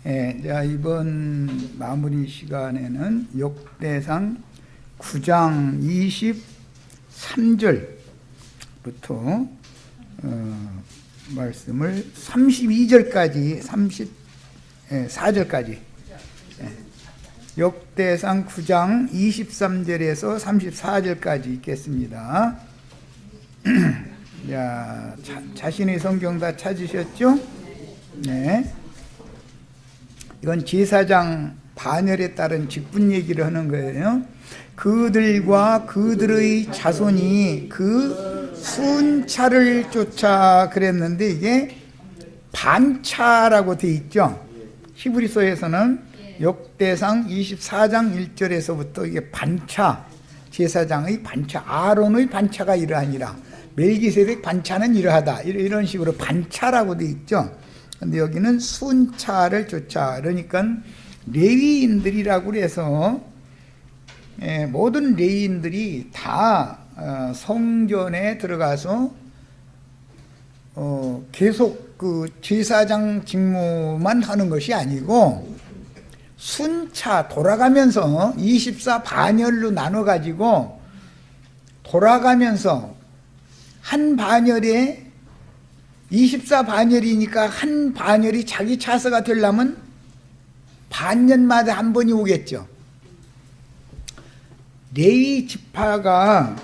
자, 이번 마무리 시간에는 역대상 9장 23절부터 말씀을 32절까지 34절까지 역대상 9장 23절에서 34절까지 읽겠습니다. 자, 자신의 성경 다 찾으셨죠? 네. 이건 제사장 반열에 따른 직분 얘기를 하는 거예요. 그들과 그들의 자손이 그 순차를 쫓아 그랬는데 이게 반차라고 돼 있죠. 히브리서에서는 역대상 24장 1절에서부터 이게 반차, 제사장의 반차, 아론의 반차가 이러하니라, 멜기세덱 반차는 이러하다, 이런 식으로 반차라고 돼 있죠. 근데 여기는 순차를 쫓아, 그러니까 레위인들이라고 해서 모든 레위인들이 다 성전에 들어가서 계속 그 제사장 직무만 하는 것이 아니고 순차 돌아가면서 24 반열로 나눠 가지고 돌아가면서 한 반열에 24 반열이니까 한 반열이 자기 차서가 되려면 반년마다 한 번이 오겠죠. 레위 지파가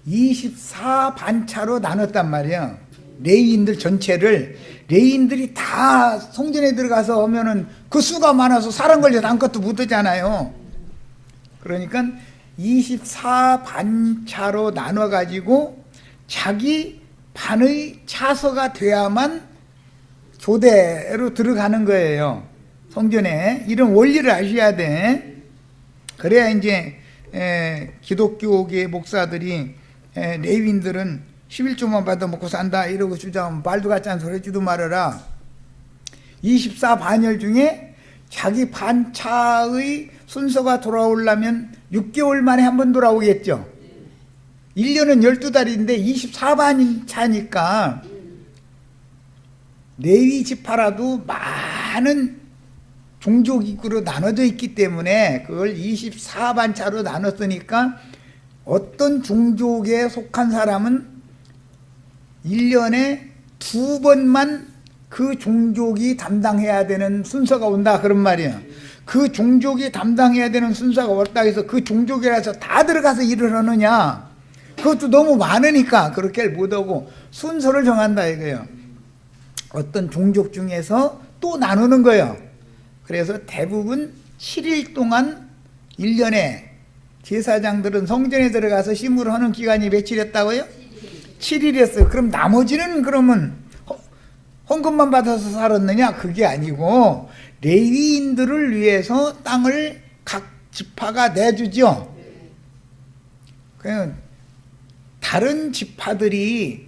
24 반차로 나눴단 말이에요. 레위인들 전체를. 레위인들이 다 성전에 들어가서 오면은 그 수가 많아서 사람 걸려도 아무것도 못하잖아요. 그러니까 24 반차로 나눠 가지고 자기 반의 차서가 돼야만 교대로 들어가는 거예요. 성전에. 이런 원리를 아셔야 돼. 그래야 이제 기독교계 목사들이 레위인들은 11조만 받아 먹고 산다 이러고 주장하면 말도 같지 않은 소리 하지도 말아라. 24 반열 중에 자기 반차의 순서가 돌아오려면 6개월 만에 한 번 돌아오겠죠. 1년은 12달인데 24반차니까 레위 지파라도 많은 종족으로 나눠져 있기 때문에 그걸 24반차로 나눴으니까 어떤 종족에 속한 사람은 1년에 2번만 그 종족이 담당해야 되는 순서가 온다 그런 말이에요. 그 종족이 담당해야 되는 순서가 왔다 해서 그 종족이라서 다 들어가서 일을 하느냐, 그것도 너무 많으니까 그렇게 못하고 순서를 정한다 이거예요. 어떤 종족 중에서 또 나누는 거예요. 그래서 대부분 7일 동안 1년에 제사장들은 성전에 들어가서 심을 하는 기간이 며칠이었다고요? 7일이었어요. 그럼 나머지는 그러면 헌금만 받아서 살았느냐? 그게 아니고 레위인들을 위해서 땅을 각 지파가 내주죠. 그냥 다른 지파들이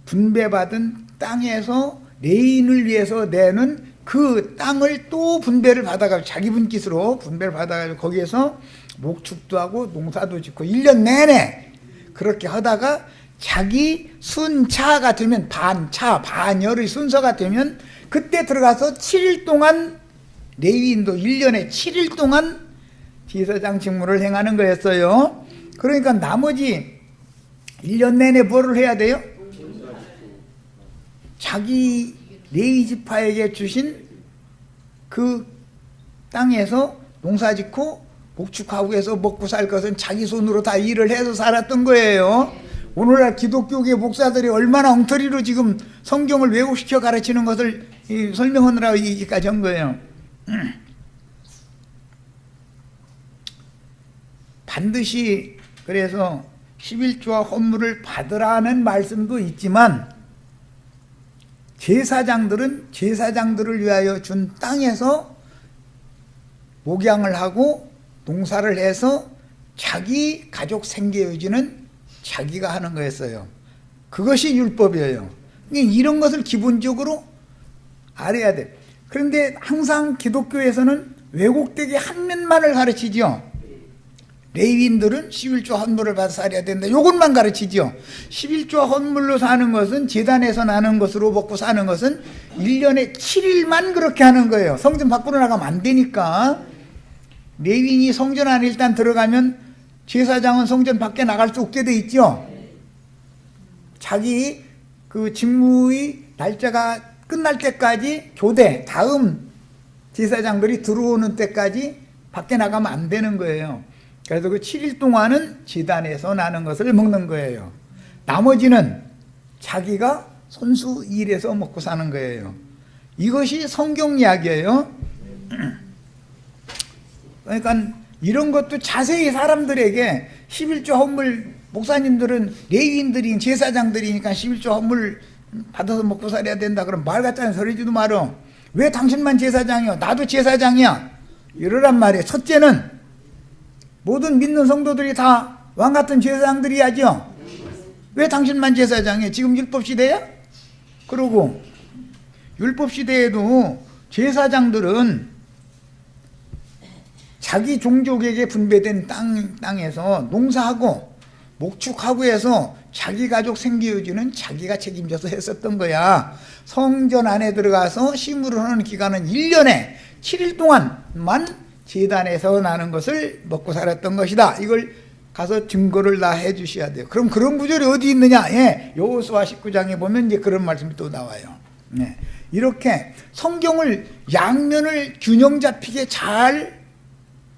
분배받은 땅에서 레위인을 위해서 내는 그 땅을 또 분배를 받아가지고 자기 분깃으로 분배를 받아가지고 거기에서 목축도 하고 농사도 짓고 1년 내내 그렇게 하다가 자기 순차가 되면 반차, 반열의 순서가 되면 그때 들어가서 7일 동안 레위인도 1년에 7일 동안 제사장 직무를 행하는 거였어요. 그러니까 나머지 1년 내내 뭐를 해야 돼요? 자기 레위 지파에게 주신 그 땅에서 농사 짓고 목축하고 해서 먹고 살 것은 자기 손으로 다 일을 해서 살았던 거예요. 오늘날 기독교계 목사들이 얼마나 엉터리로 지금 성경을 왜곡시켜 가르치는 것을 설명하느라고 여기까지 한 거예요. 반드시 그래서 11조와 헌물을 받으라는 말씀도 있지만 제사장들은 제사장들을 위하여 준 땅에서 목양을 하고 농사를 해서 자기 가족 생계 유지는 자기가 하는 거였어요. 그것이 율법이에요. 이런 것을 기본적으로 알아야 돼. 그런데 항상 기독교에서는 왜곡되게 한 면만을 가르치죠. 레위인들은 11조 헌물을 받아서 살아야 된다. 요것만 가르치죠. 11조 헌물로 사는 것은, 제단에서 나는 것으로 먹고 사는 것은 1년에 7일만 그렇게 하는 거예요. 성전 밖으로 나가면 안 되니까. 레위인이 성전 안에 일단 들어가면 제사장은 성전 밖에 나갈 수 없게 돼 있죠. 자기 그 직무의 날짜가 끝날 때까지 교대, 다음 제사장들이 들어오는 때까지 밖에 나가면 안 되는 거예요. 그래서 그 7일 동안은 제단에서 나는 것을 먹는 거예요. 나머지는 자기가 손수 일해서 먹고 사는 거예요. 이것이 성경 이야기예요. 그러니까 이런 것도 자세히 사람들에게 11조 헌물, 목사님들은 레위인들이 제사장들이니까 11조 헌물 받아서 먹고 살아야 된다. 그럼 말 같지 소리지도 말어. 왜 당신만 제사장이야? 나도 제사장이야. 이러란 말이에요. 첫째는 모든 믿는 성도들이 다 왕같은 제사장들이야죠. 왜 당신만 제사장이야? 지금 율법시대야? 그러고 율법시대에도 제사장들은 자기 종족에게 분배된 땅에서 농사하고 목축하고 해서 자기 가족 생계유지는 자기가 책임져서 했었던 거야. 성전 안에 들어가서 심으로 하는 기간은 1년에 7일 동안만 제단에서 나는 것을 먹고 살았던 것이다. 이걸 가서 증거를 다 해주셔야 돼요. 그럼 그런 구절이 어디 있느냐? 예, 여호수아 19장에 보면 이제 그런 말씀이 또 나와요. 네. 이렇게 성경을 양면을 균형 잡히게 잘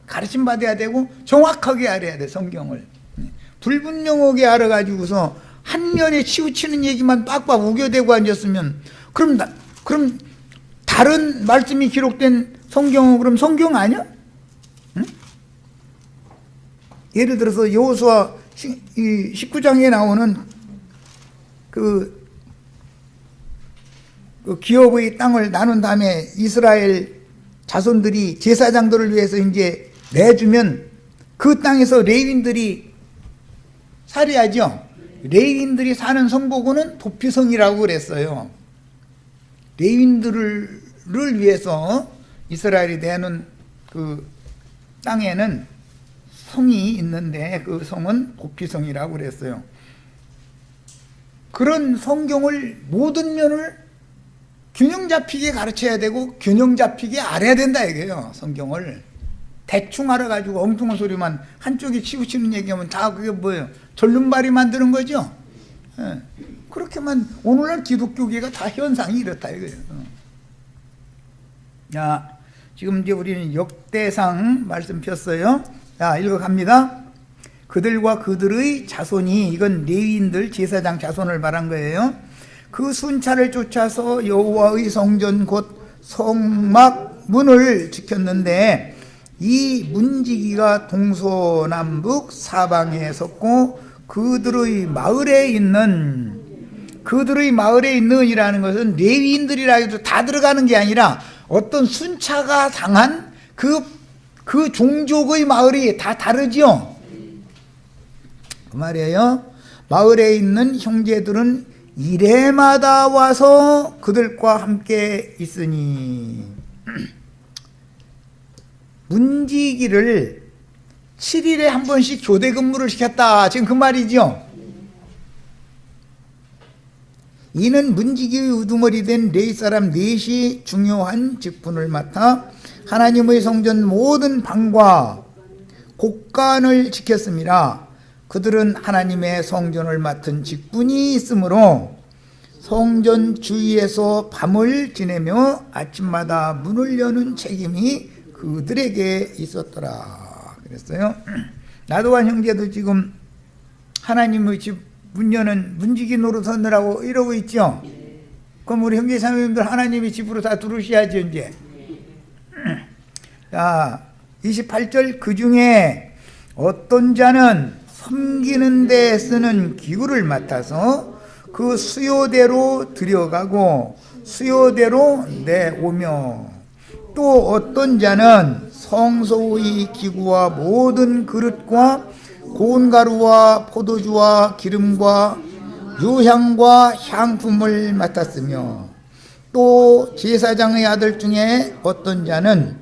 가르침 받아야 되고 정확하게 알아야 돼. 성경을 불분명하게 알아가지고서 한 면에 치우치는 얘기만 빡빡 우겨대고 앉았으면 그럼 다른 말씀이 기록된 성경은 그럼 성경 아니야? 응? 예를 들어서 여호수아 19장에 나오는 그 기업의 땅을 나눈 다음에 이스라엘 자손들이 제사장들을 위해서 이제 내주면 그 땅에서 레위인들이 살아야죠. 레위인들이 사는 성보고는 도피성이라고 그랬어요. 레위인들을 위해서 이스라엘이 내는 그 땅에는 성이 있는데 그 성은 도피성이라고 그랬어요. 그런 성경을 모든 면을 균형 잡히게 가르쳐야 되고 균형 잡히게 알아야 된다 이게요. 성경을 대충 알아가지고 엉뚱한 소리만 한쪽에 치우치는 얘기하면 다 그게 뭐예요? 절름발이 만드는 거죠. 예. 그렇게만 오늘날 기독교계가 다 현상이 이렇다 이거예요. 자, 지금 이제 우리는 역대상 말씀 폈어요. 자, 읽어갑니다. 그들과 그들의 자손이, 이건 레위인들 제사장 자손을 말한 거예요. 그 순찰을 쫓아서 여호와의 성전 곧 성막 문을 지켰는데 이 문지기가 동서남북 사방에 섰고 그들의 마을에 있는 이라는 것은 레위인들이라 해도 다 들어가는 게 아니라 어떤 순차가 당한 그 종족의 마을이 다 다르죠. 그 말이에요. 마을에 있는 형제들은 이래마다 와서 그들과 함께 있으니 문지기를 7일에 한 번씩 교대 근무를 시켰다. 지금 그 말이죠. 이는 문지기의 우두머리 된 레위 사람 넷이 중요한 직분을 맡아 하나님의 성전 모든 방과 곳간을 지켰습니다. 그들은 하나님의 성전을 맡은 직분이 있으므로 성전 주위에서 밤을 지내며 아침마다 문을 여는 책임이 그들에게 있었더라 그랬어요. 나도한 형제도 지금 하나님의 집 문 여는 문지기 노릇하느라고 이러고 있죠. 그럼 우리 형제 자매님들 하나님의 집으로 다 들어오셔야죠 이제. 자, 28절 그 중에 어떤 자는 섬기는 데 쓰는 기구를 맡아서 그 수요대로 들여가고 수요대로 내오며 또 어떤 자는 성소의 기구와 모든 그릇과 고운 가루와 포도주와 기름과 유향과 향품을 맡았으며 또 제사장의 아들 중에 어떤 자는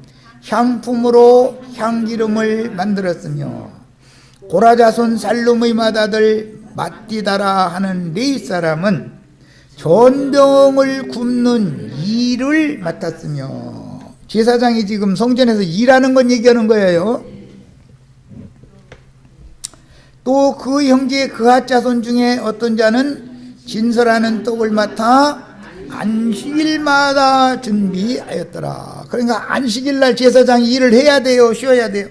향품으로 향기름을 만들었으며 고라자손 살룸의 맏아들 마띠다라 하는 레위 사람은 전병을 굽는 일을 맡았으며, 제사장이 지금 성전에서 일하는 건 얘기하는 거예요. 또 그 형제 그앗 자손 중에 어떤 자는 진설하는 떡을 맡아 안식일마다 준비하였더라. 그러니까 안식일날 제사장이 일을 해야 돼요, 쉬어야 돼요?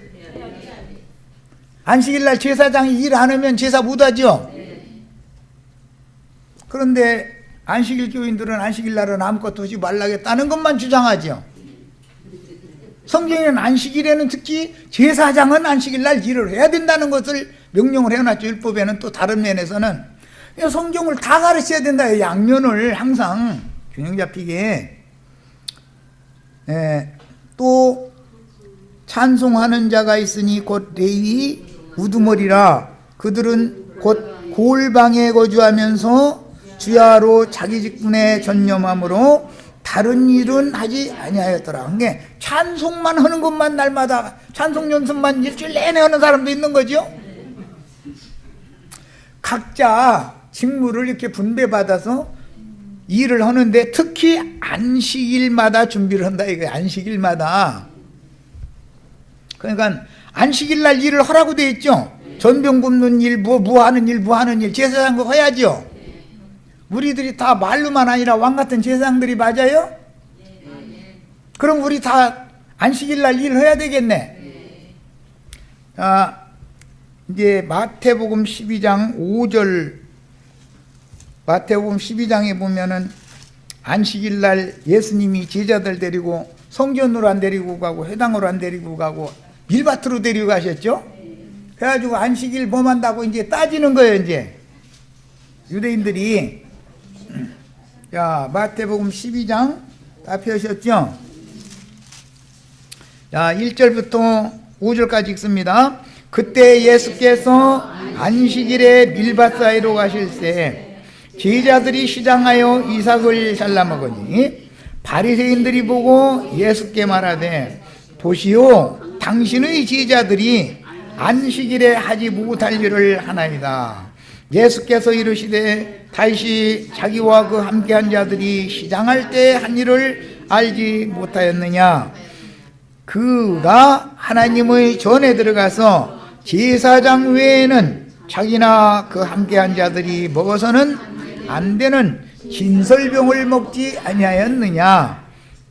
안식일날 제사장이 일 안 하면 제사 못하죠. 그런데 안식일 교인들은 안식일날은 아무것도 하지 말라겠다는 것만 주장하죠. 성경에는 안식일에는 특히 제사장은 안식일날 일을 해야 된다는 것을 명령을 해놨죠. 율법에는 또 다른 면에서는 성경을 다 가르쳐야 된다. 양면을 항상 균형 잡히게. 또 찬송하는 자가 있으니 곧 레위 우두머리라. 그들은 곧 골방에 거주하면서 주야로 자기 직분에 전념함으로 다른 일은 하지 아니하였더라. 그게 찬송만 하는 것만 날마다 찬송 연습만 일주일 내내 하는 사람도 있는 거죠. 각자 직무를 이렇게 분배받아서 일을 하는데 특히 안식일마다 준비를 한다 이거예요. 안식일마다. 그러니까 안식일날 일을 하라고 돼 있죠. 전병 굽는 일, 뭐 하는 일, 제사장 거 해야죠. 우리들이 다 말로만 아니라 왕같은 제사장들이 맞아요? 그럼 우리 다 안식일날 일을 해야 되겠네. 자, 이제 마태복음 12장 5절, 마태복음 12장에 보면은 안식일날 예수님이 제자들 데리고 성전으로 안 데리고 가고 회당으로 안 데리고 가고 밀밭으로 데리고 가셨죠? 그래가지고 안식일 뭐 한다고 이제 따지는 거예요, 이제. 유대인들이. 자, 마태복음 12장 다 펴셨죠? 자, 1절부터 5절까지 읽습니다. 그때 예수께서 안식일에 밀밭 사이로 가실새 제자들이 시장하여 이삭을 잘라 먹으니 바리새인들이 보고 예수께 말하되 보시오, 당신의 제자들이 안식일에 하지 못할 일을 하나이다. 예수께서 이르시되 다시 자기와 그 함께한 자들이 시장할 때 한 일을 알지 못하였느냐. 그가 하나님의 전에 들어가서 제사장 외에는 자기나 그 함께한 자들이 먹어서는 안 되는 진설병을 먹지 아니하였느냐.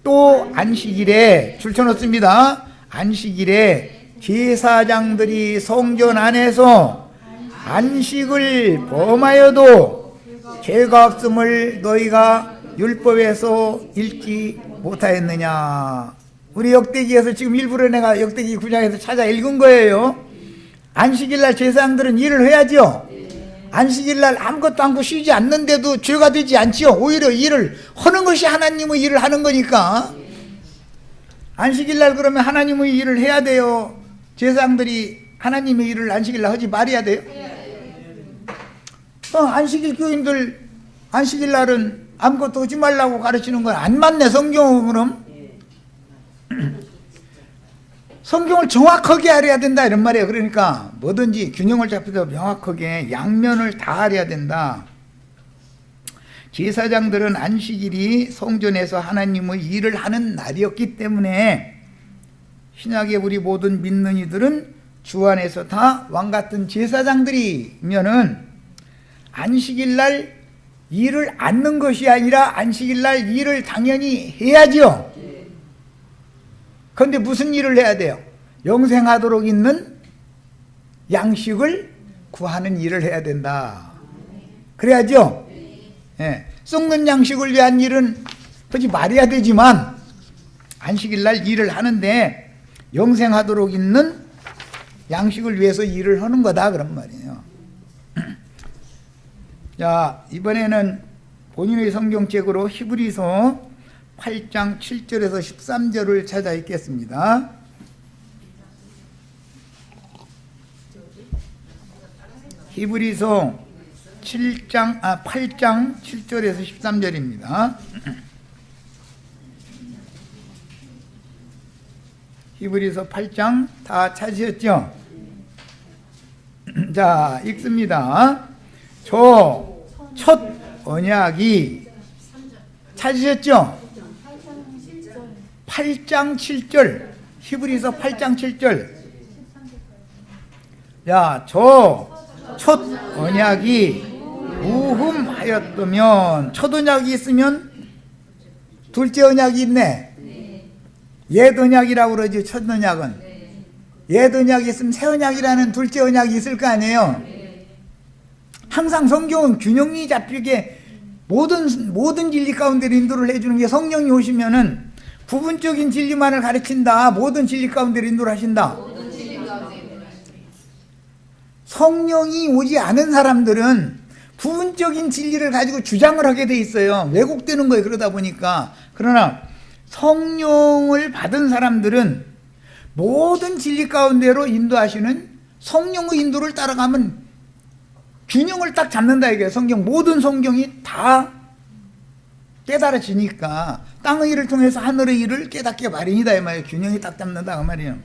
또 안식일에 줄쳐놓습니다. 안식일에 제사장들이 성전 안에서 안식을 범하여도 죄가 없음을 너희가 율법에서 읽지 못하였느냐. 우리 역대기에서 지금 일부러 내가 역대기 9장에서 찾아 읽은 거예요. 안식일날 제사장들은 일을 해야죠. 안식일날 아무것도 않고 쉬지 않는데도 죄가 되지 않지요. 오히려 일을 하는 것이 하나님의 일을 하는 거니까. 안식일날 그러면 하나님의 일을 해야 돼요? 제사장들이 하나님의 일을 안식일날 하지 말아야 돼요? 안식일 교인들 안식일날은 아무것도 하지 말라고 가르치는 건 안 맞네, 성경은. 그럼 성경을 정확하게 알아야 된다 이런 말이에요. 그러니까 뭐든지 균형을 잡히도 명확하게 양면을 다 알아야 된다. 제사장들은 안식일이 성전에서 하나님의 일을 하는 날이었기 때문에 신약의 우리 모든 믿는 이들은 주 안에서 다 왕같은 제사장들이면은 안식일날 일을 않는 것이 아니라 안식일날 일을 당연히 해야죠. 그런데 무슨 일을 해야 돼요? 영생하도록 있는 양식을 구하는 일을 해야 된다. 그래야죠. 예. 썩는 양식을 위한 일은 하지 말아야 되지만 안식일날 일을 하는데 영생하도록 있는 양식을 위해서 일을 하는 거다 그런 말이에요. 자, 이번에는 본인의 성경책으로 히브리서 8장 7절에서 13절을 찾아 읽겠습니다. 히브리서 8장 7절에서 13절입니다. 히브리서 8장 다 찾으셨죠? 자, 읽습니다. 저 첫 언약이 찾으셨죠? 8장 7절. 히브리서 8장 7절. 야, 저 첫 언약이 무흠하였다면, 첫 언약이 있으면 둘째 언약이 있네. 옛 언약이라고 그러지. 첫 언약은 옛 언약이 있으면 새 언약이라는 둘째 언약이 있을 거 아니에요. 항상 성경은 균형이 잡히게 모든 진리 가운데 인도를 해주는 게, 성령이 오시면은 부분적인 진리만을 가르친다. 모든 진리 가운데 인도를 하신다. 성령이 오지 않은 사람들은 부분적인 진리를 가지고 주장을 하게 돼 있어요. 왜곡되는 거예요. 그러다 보니까. 그러나 성령을 받은 사람들은 모든 진리 가운데로 인도하시는 성령의 인도를 따라가면 균형을 딱 잡는다 이게. 모든 성경이 다 깨달아지니까 땅의 일을 통해서 하늘의 일을 깨닫게 마련이다 이 말이에요. 균형이 딱 잡는다 그 말이에요.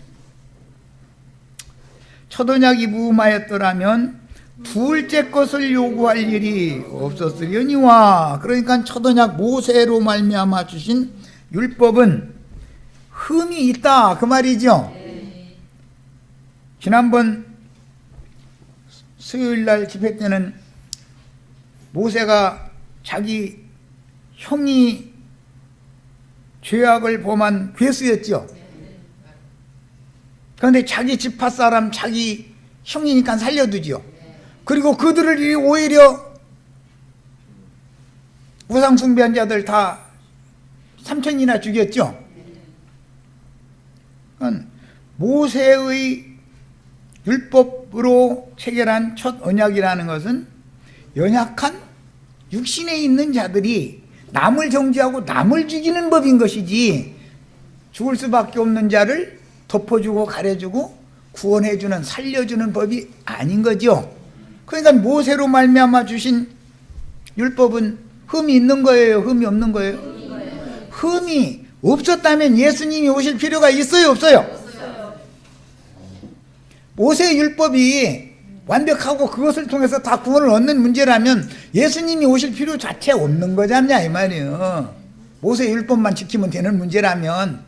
첫 언약이 무음하였더라면 둘째 것을 요구할 일이 없었으려니와. 그러니까 첫 언약 모세로 말미암아 주신 율법은 흠이 있다 그 말이죠. 지난번 수요일날 집회 때는 모세가 자기 형이 죄악을 범한 괴수였죠. 그런데 자기 지파 사람, 자기 형이니까 살려두죠. 그리고 그들을 오히려 우상숭배한 자들 다 3천이나 죽였죠. 모세의 율법으로 체결한 첫 언약이라는 것은 연약한 육신에 있는 자들이 남을 정죄하고 남을 죽이는 법인 것이지, 죽을 수밖에 없는 자를 덮어주고 가려주고 구원해주는, 살려주는 법이 아닌 거죠. 그러니까 모세로 말미암아 주신 율법은 흠이 있는 거예요? 흠이 없는 거예요? 흠이 없었다면 예수님이 오실 필요가 있어요? 없어요? 모세의 율법이 완벽하고 그것을 통해서 다 구원을 얻는 문제라면 예수님이 오실 필요 자체 없는 거잖냐 이 말이에요. 모세의 율법만 지키면 되는 문제라면.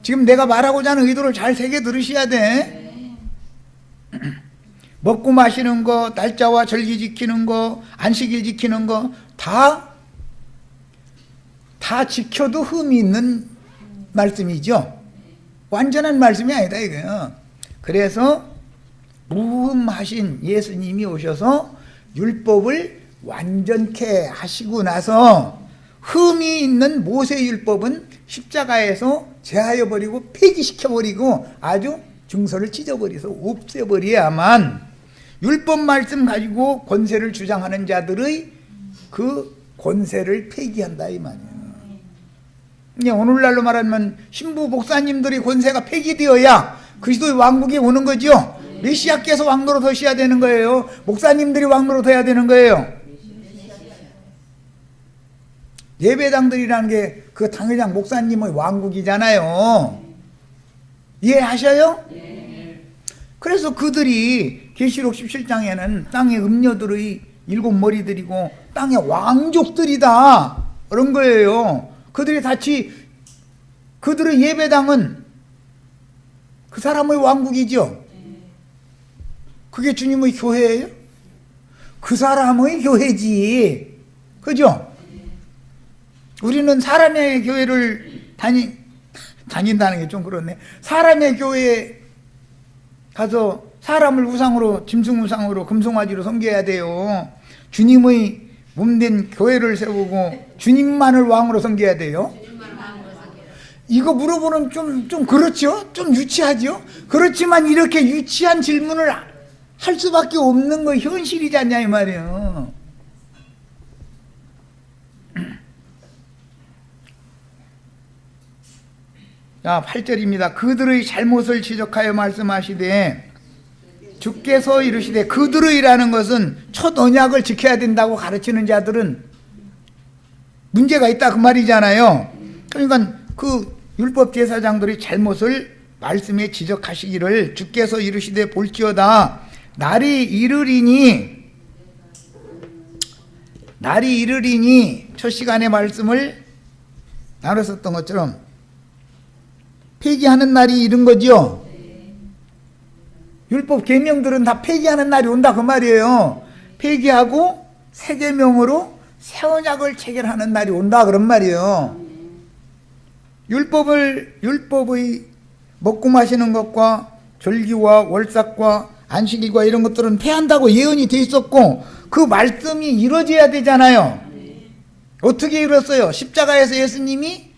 지금 내가 말하고자 하는 의도를 잘 새겨 들으셔야 돼. 먹고 마시는 거, 날짜와 절기 지키는 거, 안식일 지키는 거 다 지켜도 흠이 있는 말씀이죠. 완전한 말씀이 아니다 이거예요. 그래서 무흠하신 예수님이 오셔서 율법을 완전케 하시고 나서 흠이 있는 모세의 율법은 십자가에서 제하여버리고 폐기시켜버리고 아주 증서를 찢어버려서 없애버려야만 율법 말씀 가지고 권세를 주장하는 자들의 그 권세를 폐기한다 이 말이에요. 오늘날로 말하면 신부 목사님들의 권세가 폐기되어야 그리스도의 왕국이 오는 거죠. 메시아께서 왕노로 서셔야 되는 거예요. 목사님들이 왕노로 서야 되는 거예요. 예배당들이라는 게 그 당회장 목사님의 왕국이잖아요. 이해하셔요? 그래서 그들이 계시록 17장에는 땅의 음녀들의 7머리들이고 땅의 왕족들이다 그런 거예요. 그들이 그들의 예배당은 그 사람의 왕국이죠. 그게 주님의 교회예요? 그 사람의 교회지. 그죠? 우리는 사람의 교회를 다닌다는 게 좀 그렇네. 사람의 교회에 가서 사람을 우상으로, 짐승우상으로, 금송아지로 섬겨야 돼요. 주님의 몸된 교회를 세우고 주님만을 왕으로 섬겨야 돼요. 이거 물어보는 좀 그렇죠? 좀 유치하죠? 그렇지만 이렇게 유치한 질문을 할 수밖에 없는 거 현실이지 않냐 이 말이에요. 자, 8절입니다. 그들의 잘못을 지적하여 말씀하시되 주께서 이르시되, 그들의라는 것은 첫 언약을 지켜야 된다고 가르치는 자들은 문제가 있다 그 말이잖아요. 그러니까 그 율법 제사장들의 잘못을 말씀에 지적하시기를 주께서 이르시되 볼지어다 날이 이르리니 첫 시간의 말씀을 나눴었던 것처럼 폐기하는 날이 이른 거죠. 율법 계명들은 다 폐기하는 날이 온다 그 말이에요. 폐기하고 새 계명으로 새 언약을 체결하는 날이 온다 그런 말이에요. 율법의 먹고 마시는 것과 절기와 월삭과 안식일과 이런 것들은 폐한다고 예언이 돼 있었고 그 말씀이 이루어져야 되잖아요. 어떻게 이뤘어요? 십자가에서 예수님이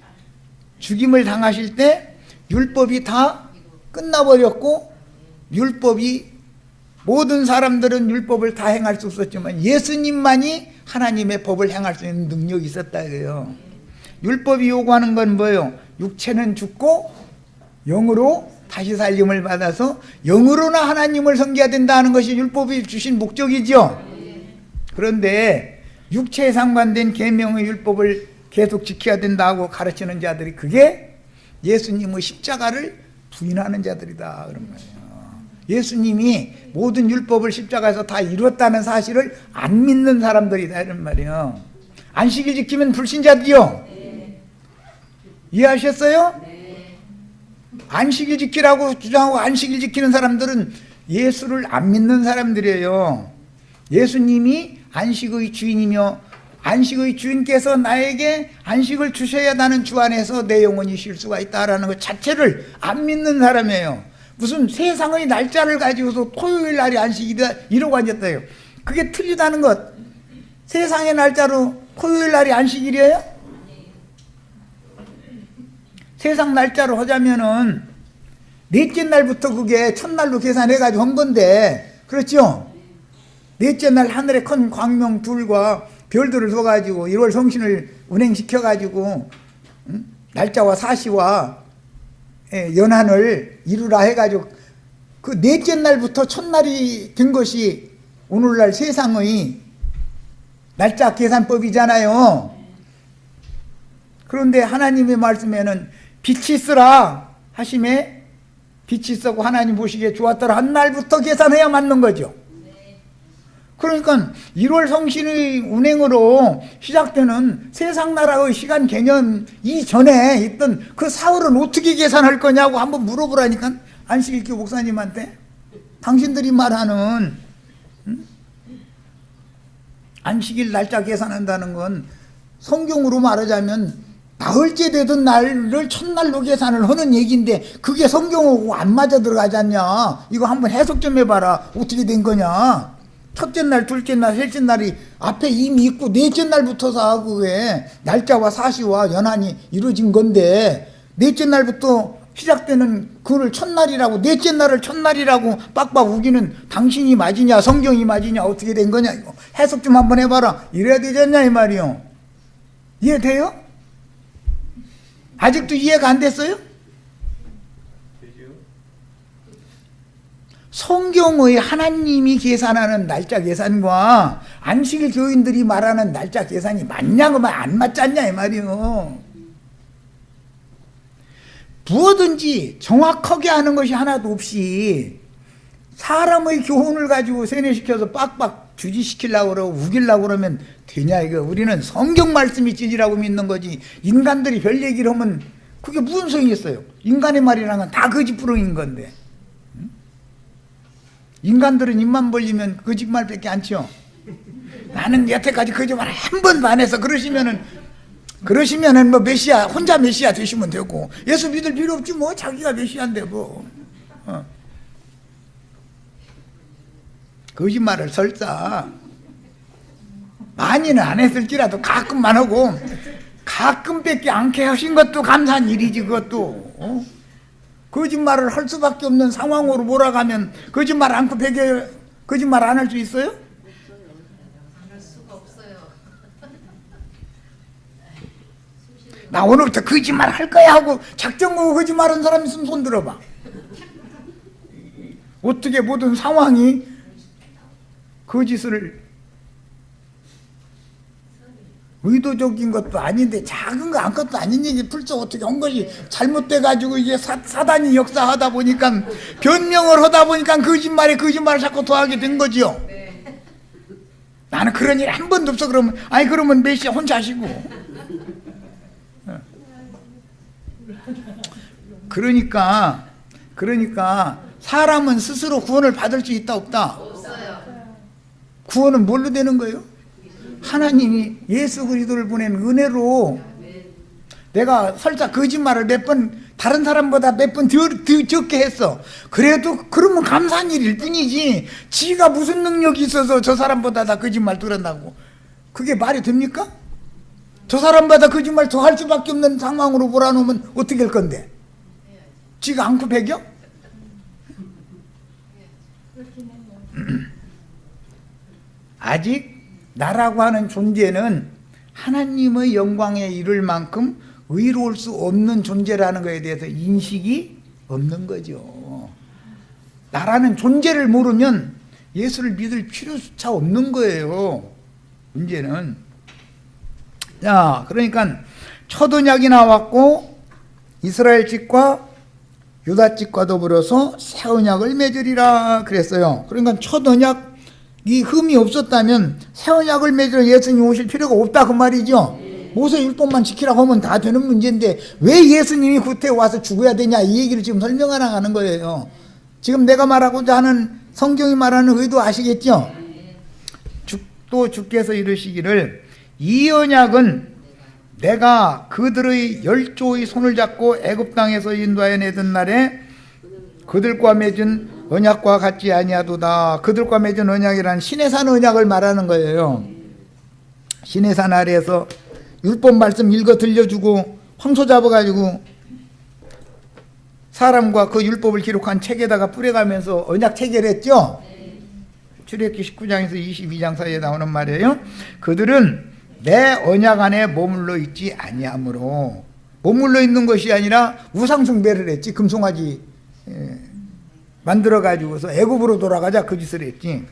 죽임을 당하실 때 율법이 다 끝나버렸고 율법이 모든 사람들은 율법을 다 행할 수 없었지만 예수님만이 하나님의 법을 행할 수 있는 능력이 있었다 이거예요. 율법이 요구하는 건 뭐예요? 육체는 죽고 영으로 다시 살림을 받아서 영으로나 하나님을 섬겨야 된다는 것이 율법이 주신 목적이죠. 그런데 육체에 상관된 계명의 율법을 계속 지켜야 된다고 가르치는 자들이 그게 예수님의 십자가를 부인하는 자들이다 그런 거예요. 예수님이 모든 율법을 십자가에서 다 이뤘다는 사실을 안 믿는 사람들이다 이런 말이에요. 안식일 지키면 불신자들이요. 이해하셨어요? 안식일 지키라고 주장하고 안식일 지키는 사람들은 예수를 안 믿는 사람들이에요. 예수님이 안식의 주인이며 안식의 주인께서 나에게 안식을 주셔야 나는 주 안에서 내 영혼이 쉴 수가 있다라는 것 자체를 안 믿는 사람이에요. 무슨 세상의 날짜를 가지고서 토요일 날이 안식이다 이러고 앉았다요. 그게 틀리다는 것. 세상의 날짜로 토요일 날이 안식일이에요? 세상 날짜로 하자면은 넷째 날부터 그게 첫날로 계산해가지고 한 건데, 그렇죠? 넷째 날 하늘에 큰 광명 둘과 별들을 둬가지고 1월 성신을 운행시켜가지고 날짜와 사시와 연한을 이루라 해가지고 그 넷째 날부터 첫날이 된 것이 오늘날 세상의 날짜 계산법이잖아요. 그런데 하나님의 말씀에는 빛이 있으라 하심에 빛이 있었고 하나님 보시기에 좋았더라 한 날부터 계산해야 맞는 거죠. 그러니까 1월 성신의 운행으로 시작되는 세상 나라의 시간 개념 이전에 있던 그 사흘은 어떻게 계산할 거냐고 한번 물어보라니까 안식일교 목사님한테. 당신들이 말하는 안식일 날짜 계산한다는 건 성경으로 말하자면 나흘째 되던 날을 첫날로 계산을 하는 얘기인데 그게 성경하고 안 맞아 들어가지 않냐. 이거 한번 해석 좀 해봐라. 어떻게 된 거냐. 첫째 날, 둘째 날, 셋째 날이 앞에 이미 있고 넷째 날부터서 그게 날짜와 사시와 연한이 이루어진 건데 넷째 날부터 시작되는 그를 첫날이라고 넷째 날을 첫날이라고 빡빡 우기는 당신이 맞으냐 성경이 맞으냐 어떻게 된 거냐 이거 해석 좀 한번 해봐라. 이래야 되지 않냐 이 말이요. 이해돼요? 아직도 이해가 안 됐어요? 성경의 하나님이 계산하는 날짜 계산과 안식일 교인들이 말하는 날짜 계산이 맞냐고 안 맞지 않냐 이 말이요. 무엇든지 정확하게 하는 것이 하나도 없이 사람의 교훈을 가지고 세뇌시켜서 빡빡 주지시키려고 그러고 우기려고 그러면 되냐 이거. 우리는 성경 말씀이 찌지라고 믿는 거지 인간들이 별 얘기를 하면 그게 무슨 소용이 있어요. 인간의 말이라는 건 다 거짓부렁인 건데. 인간들은 입만 벌리면 거짓말밖에 안 치요. 나는 여태까지 거짓말 한 번도 안 해서 그러시면은 뭐 메시아 혼자 메시아 되시면 되고 예수 믿을 필요 없지 뭐 자기가 메시아인데 뭐. 거짓말을 설사 많이는 안 했을지라도 가끔만 하고 가끔밖에 않게 하신 것도 감사한 일이지 그것도. 거짓말을 할 수밖에 없는 상황으로 몰아가면 거짓말 않고 베개 거짓말 안 할 수 있어요? 안 할 수가 없어요. 나 오늘부터 거짓말 할 거야 하고 작정 하고 거짓말하는 사람 있으면 손 들어봐. 어떻게 모든 상황이 거짓을 의도적인 것도 아닌데 작은 거 아무것도 아닌 얘기 풀서 어떻게 한 것이 잘못돼가지고 이게 사단이 역사하다 보니까 변명을 하다 보니까 거짓말에 거짓말을 자꾸 더하게 된 거지요. 나는 그런 일 한 번도 없어. 그러면 아니 그러면 메시아 혼자 하시고. 그러니까 사람은 스스로 구원을 받을 수 있다 없다? 없어요. 구원은 뭘로 되는 거예요? 하나님이 예수 그리스도를 보낸 은혜로. 내가 설사 거짓말을 몇 번 다른 사람보다 몇 번 적게 했어. 그래도 그러면 감사한 일일 뿐이지 지가 무슨 능력이 있어서 저 사람보다 다 거짓말 들었다고 그게 말이 됩니까? 저 사람보다 거짓말 더 할 수밖에 없는 상황으로 몰아놓으면 어떻게 할 건데? 지가 안고 배겨? 아직 나라고 하는 존재는 하나님의 영광에 이를 만큼 의로울 수 없는 존재라는 것에 대해서 인식이 없는 거죠. 나라는 존재를 모르면 예수를 믿을 필요조차 없는 거예요. 문제는. 자, 그러니까 첫 언약이 나왔고 이스라엘 집과 유다 집과 더불어서 새 언약을 맺으리라 그랬어요. 그러니까 첫 언약이 흠이 없었다면 새 언약을 맺으러 예수님이 오실 필요가 없다 그 말이죠. 모세 율법만 지키라고 하면 다 되는 문제인데 왜 예수님이 구태에 와서 죽어야 되냐 이 얘기를 지금 설명하러 가는 거예요. 지금 내가 말하고자 하는 성경이 말하는 의도 아시겠죠? 또 주께서 이르시기를 이 언약은 내가 그들의 열조의 손을 잡고 애굽 땅에서 인도하여 내던 날에 그들과 맺은 언약과 같지 아니하도다. 그들과 맺은 언약이란 시내산 언약을 말하는 거예요. 시내산 아래에서 율법 말씀 읽어 들려주고 황소 잡아가지고 사람과 그 율법을 기록한 책에다가 뿌려가면서 언약 체결했죠. 출애굽기 19장에서 22장 사이에 나오는 말이에요. 그들은 내 언약 안에 머물러 있지 아니하므로, 머물러 있는 것이 아니라 우상 숭배를 했지. 금송아지 만들어 가지고서 애굽으로 돌아가자 그 짓을 했지.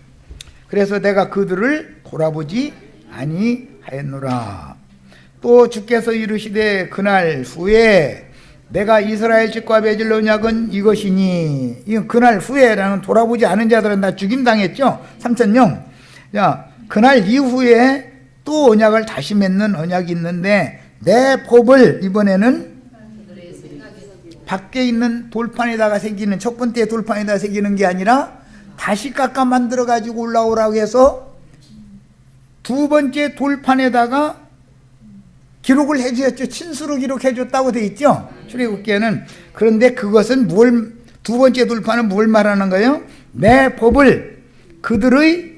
그래서 내가 그들을 돌아보지 아니하였노라. 또 주께서 이르시되 그날 후에 내가 이스라엘 집과 맺을 언약은 이것이니. 이건 그날 후에라는, 돌아보지 않은 자들은 다 죽임당했죠. 3,000명. 자, 그날 이후에 또 언약을 다시 맺는 언약이 있는데 내 법을 이번에는 밖에 있는 돌판에다가 새기는, 첫 번째 돌판에다가 새기는 게 아니라 다시 깎아 만들어 가지고 올라오라고 해서 두 번째 돌판에다가 기록을 해주었죠. 친수로 기록해줬다고 돼 있죠. 출애굽기에는. 그런데 그것은 두 번째 돌판은 뭘 말하는 거예요? 내 법을 그들의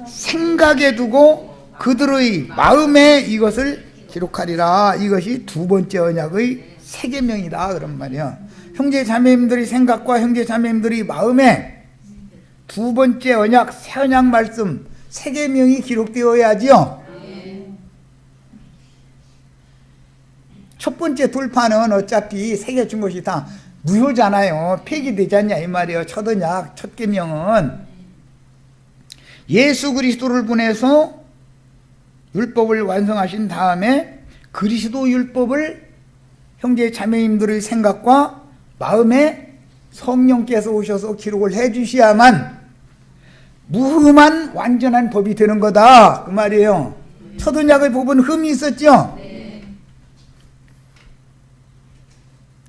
생각에 두고 그들의 마음에 이것을 기록하리라. 이것이 두 번째 언약의 세계명이다 그런 말이야. 형제 자매님들의 생각과 형제 자매님들의 마음에 두 번째 언약, 새 언약 말씀 세계명이 기록되어야지요. 첫 번째 돌판은 어차피 새겨준 것이 다 무효잖아요. 폐기되지 않냐 이 말이에요. 첫 언약, 첫 계명은 예수 그리스도를 보내서 율법을 완성하신 다음에 그리스도 율법을 형제 자매님들의 생각과 마음에 성령께서 오셔서 기록을 해 주셔야만 무흠한 완전한 법이 되는 거다 그 말이에요. 첫 언약의 법은 흠이 있었죠.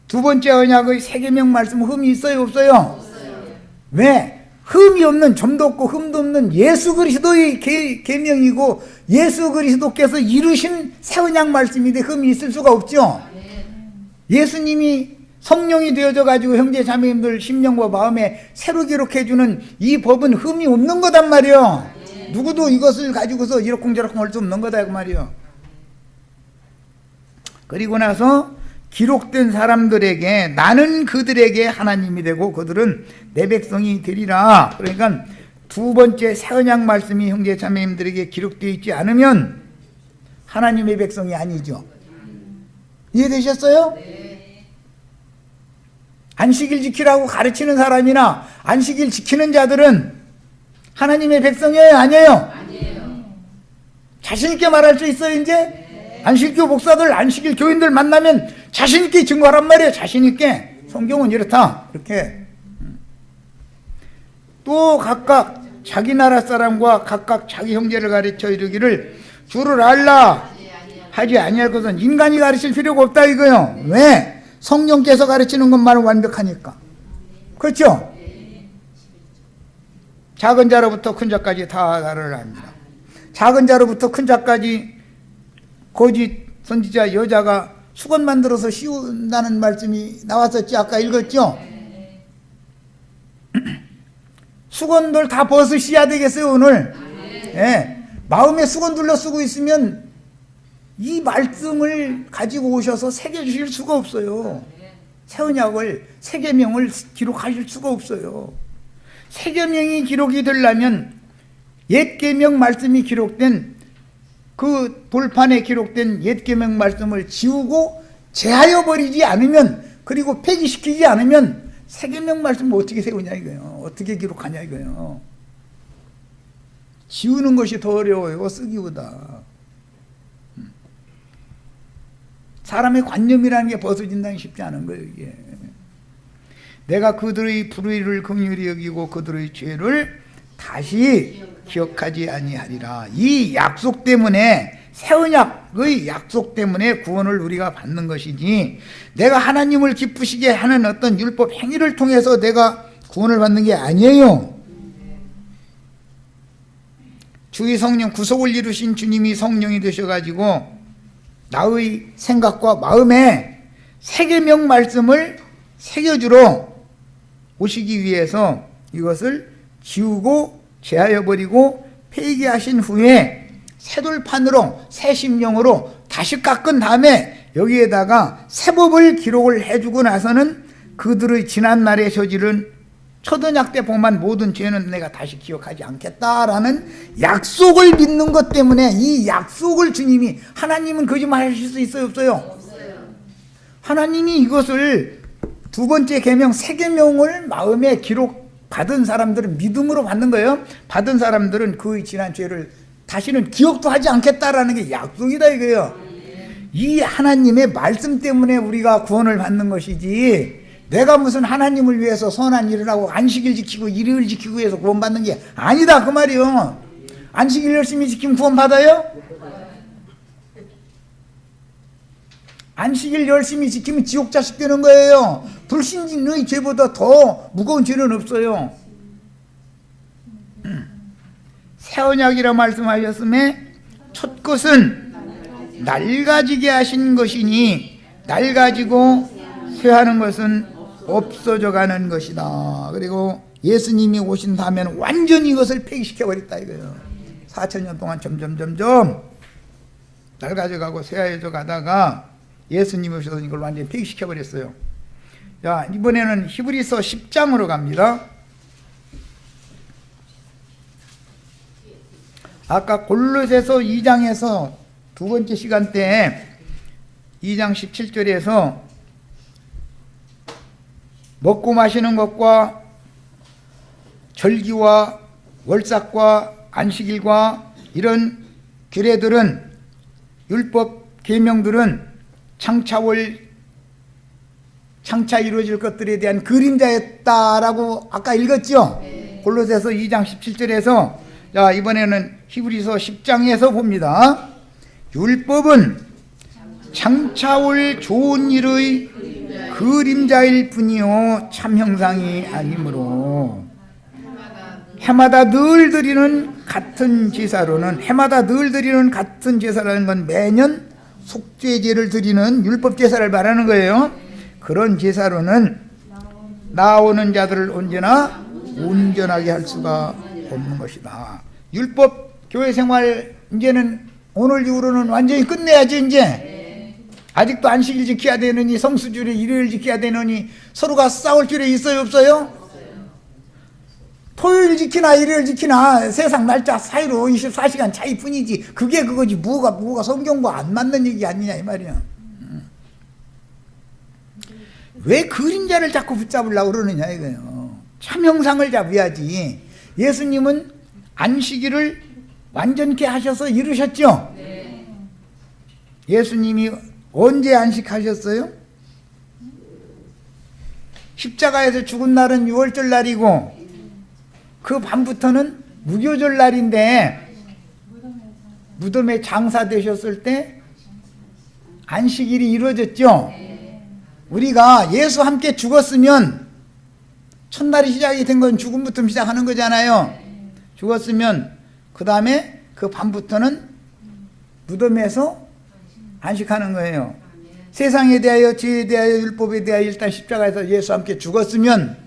두 번째 언약의 세계명 말씀 흠이 있어요 없어요? 없어요. 왜? 흠이 없는, 점도 없고 흠도 없는 예수 그리스도의 계명이고 예수 그리스도께서 이루신 새 언약 말씀인데 흠이 있을 수가 없죠. 예수님이 성령이 되어져 가지고 형제 자매님들 심령과 마음에 새로 기록해주는 이 법은 흠이 없는 거단 말이요. 누구도 이것을 가지고서 이러쿵저러쿵 할 수 없는 거다 그 말이요. 그리고 나서 기록된 사람들에게 나는 그들에게 하나님이 되고 그들은 내 백성이 되리라. 그러니까 두 번째 새 언약 말씀이 형제 자매님들에게 기록되어 있지 않으면 하나님의 백성이 아니죠. 이해되셨어요? 안식일 지키라고 가르치는 사람이나 안식일 지키는 자들은 하나님의 백성이에요 아니에요? 자신 있게 말할 수 있어요 이제? 안식교 목사들, 안식일 교인들 만나면 자신있게 증거하란 말이에요. 자신있게. 성경은 이렇다. 이렇게. 또 각각 자기 나라 사람과 각각 자기 형제를 가르쳐 이르기를 주를 알라 하지 아니할 것은 인간이 가르칠 필요가 없다 이거요. 왜? 성령께서 가르치는 것만은 완벽하니까. 그렇죠? 작은 자로부터 큰 자까지 다 나를 압니다. 작은 자로부터 큰 자까지 거짓 선지자 여자가 수건 만들어서 씌운다는 말씀이 나왔었지. 아까 읽었죠? 수건들 다 벗으셔야 되겠어요 오늘. 예. 마음에 수건 둘러 쓰고 있으면 이 말씀을 가지고 오셔서 새겨주실 수가 없어요. 새 언약을, 새 계명을 기록하실 수가 없어요. 새 계명이 기록이 되려면 옛 계명 말씀이 기록된 그 돌판에 기록된 옛 계명 말씀을 지우고 제하여 버리지 않으면, 그리고 폐기시키지 않으면 새 계명 말씀을 어떻게 세우냐 이거예요. 어떻게 기록하냐 이거예요. 지우는 것이 더 어려워요, 쓰기보다. 사람의 관념이라는 게 벗어진다는 게 쉽지 않은 거예요, 이게. 내가 그들의 불의를 긍휼히 여기고 그들의 죄를 다시 기억하지 아니하리라. 이 약속 때문에, 새 언약의 약속 때문에 구원을 우리가 받는 것이지, 내가 하나님을 기쁘시게 하는 어떤 율법 행위를 통해서 내가 구원을 받는 게 아니에요. 주의 성령, 구속을 이루신 주님이 성령이 되셔가지고 나의 생각과 마음에 새 계명 말씀을 새겨주러 오시기 위해서 이것을 지우고 제하여 버리고 폐기하신 후에 새 돌판으로, 새 심령으로 다시 깎은 다음에 여기에다가 새 법을 기록을 해주고 나서는 그들의 지난 날에 저지른 초등학 때 범한 모든 죄는 내가 다시 기억하지 않겠다라는 약속을 믿는 것 때문에, 이 약속을 주님이, 하나님은 거짓말 하실 수 있어요, 없어요? 하나님이 이것을 두 번째 계명, 새 계명을 마음에 기록 받은 사람들은 믿음으로 받는 거예요. 받은 사람들은 그의 지난 죄를 다시는 기억도 하지 않겠다라는 게 약속이다 이거예요. 이 하나님의 말씀 때문에 우리가 구원을 받는 것이지, 내가 무슨 하나님을 위해서 선한 일을 하고 안식일 지키고 일요일 지키고 해서 구원받는 게 아니다 그 말이요. 안식일 열심히 지키면 구원받아요? 안식일 열심히 지키면 지옥 자식 되는 거예요. 불신의 죄보다 더 무거운 죄는 없어요. 새 언약이라 말씀하셨음에 첫 것은 낡아지게 하신 것이니 낡아지고 쇠하는 것은 없어져 가는 것이다. 그리고 예수님이 오신 다음에는 완전히 이것을 폐기시켜 버렸다 이거예요. 4,000년 동안 점점 낡아져 가고 쇠하여져 가다가 예수님이 오셔서 이걸 완전히 폐기시켜 버렸어요. 자, 이번에는 히브리서 10장으로 갑니다. 아까 골로새서 2장에서 두 번째 시간 때 2장 17절에서 먹고 마시는 것과 절기와 월삭과 안식일과 이런 규례들은, 율법 계명들은 장차 이루어질 것들에 대한 그림자였다라고 아까 읽었죠? 골로새서 2장 17절에서. 자, 이번에는 히브리서 10장에서 봅니다. 율법은 장차 올 좋은 일의 그림자일 뿐이요 참 형상이 아니므로 해마다 늘 드리는 같은 제사로는, 해마다 늘 드리는 같은 제사라는 건 매년 속죄제를 드리는 율법 제사를 말하는 거예요. 그런 제사로는 나오는 자들을 언제나 온전하게 할 수가 없는 것이다. 율법 교회 생활 이제는 오늘 이후로는 완전히 끝내야지. 이제 아직도 안식일 지켜야 되느니, 성수주일 일요일 지켜야 되느니 서로가 싸울 필요 있어요, 없어요? 토요일 지키나 일요일 지키나 세상 날짜 사이로 24시간 차이뿐이지, 그게 그거지. 뭐가 성경과 안 맞는 얘기 아니냐 이 말이야. 왜 그림자를 자꾸 붙잡으려고 그러느냐 이거예요. 참 형상을 잡아야지. 예수님은 안식일을 완전케 하셔서 이루셨죠. 예수님이 언제 안식하셨어요? 십자가에서 죽은 날은 유월절 날이고 그 밤부터는 무교절 날인데 무덤에 장사되셨을 때 안식일이 이루어졌죠. 우리가 예수 함께 죽었으면 첫날이 시작이 된 건 죽음부터 시작하는 거잖아요. 죽었으면 그 다음에 그 밤부터는 무덤에서 안식하는 거예요. 세상에 대하여, 죄에 대하여, 율법에 대하여 일단 십자가에서 예수 함께 죽었으면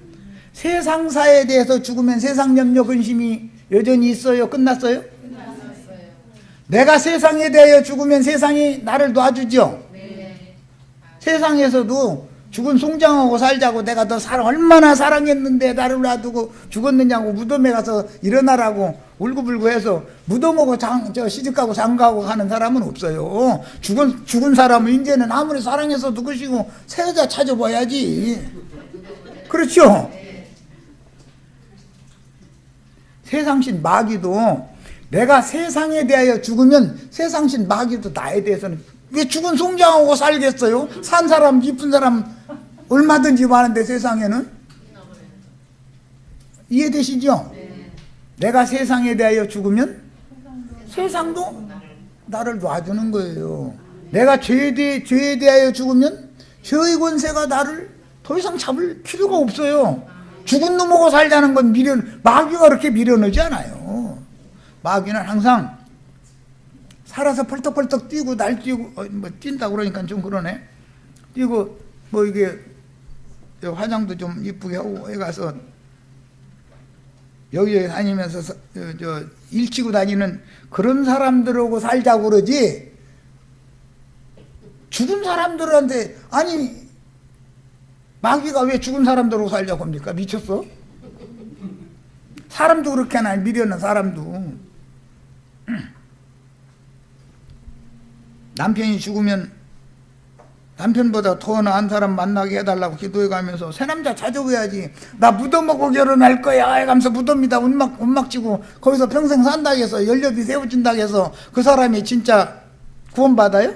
세상사에 대해서 죽으면 세상 염려 근심이 여전히 있어요? 끝났어요? 내가 세상에 대하여 죽으면 세상이 나를 놔주죠. 세상에서도 죽은 송장하고 살자고 내가 너 얼마나 사랑했는데 나를 놔두고 죽었느냐고 무덤에 가서 일어나라고 울고불고 해서 무덤하고 시집가고 장가고 가는 사람은 없어요. 죽은 사람은 이제는 아무리 사랑해서도 그것이고 세자 찾아봐야지. 그렇죠? 세상신 마귀도 내가 세상에 대하여 죽으면 세상신 마귀도 나에 대해서는 왜 죽은 송장하고 살겠어요? 산 사람, 이쁜 사람 얼마든지 많은데 세상에는. 이해되시죠? 내가 세상에 대하여 죽으면 세상도 나를 놔주는 거예요. 내가 죄에 대하여 죽으면 죄의 권세가 나를 더 이상 잡을 필요가 없어요. 죽은 놈하고 살자는 건 마귀가 그렇게 미련하지 않아요. 마귀는 항상 살아서 펄떡펄떡 뛰고 날뛰고 뛴다 그러니까 좀 그러네. 뛰고 이게 화장도 좀 이쁘게 하고 해가서 여기 다니면서 일치고 다니는 그런 사람들하고 살자고 그러지. 죽은 사람들한테 아니 마귀가 왜 죽은 사람들하고 살자고 합니까? 미쳤어? 사람도 그렇게 하나 미련한 사람도. 남편이 죽으면 남편보다 더 나은 사람 만나게 해달라고 기도해가면서 새 남자 찾아봐야지. 나 무덤하고 결혼할 거야 해가면서 무덤이다 운막 치고 거기서 평생 산다고 해서 연료비 세워준다고 해서 그 사람이 진짜 구원받아요?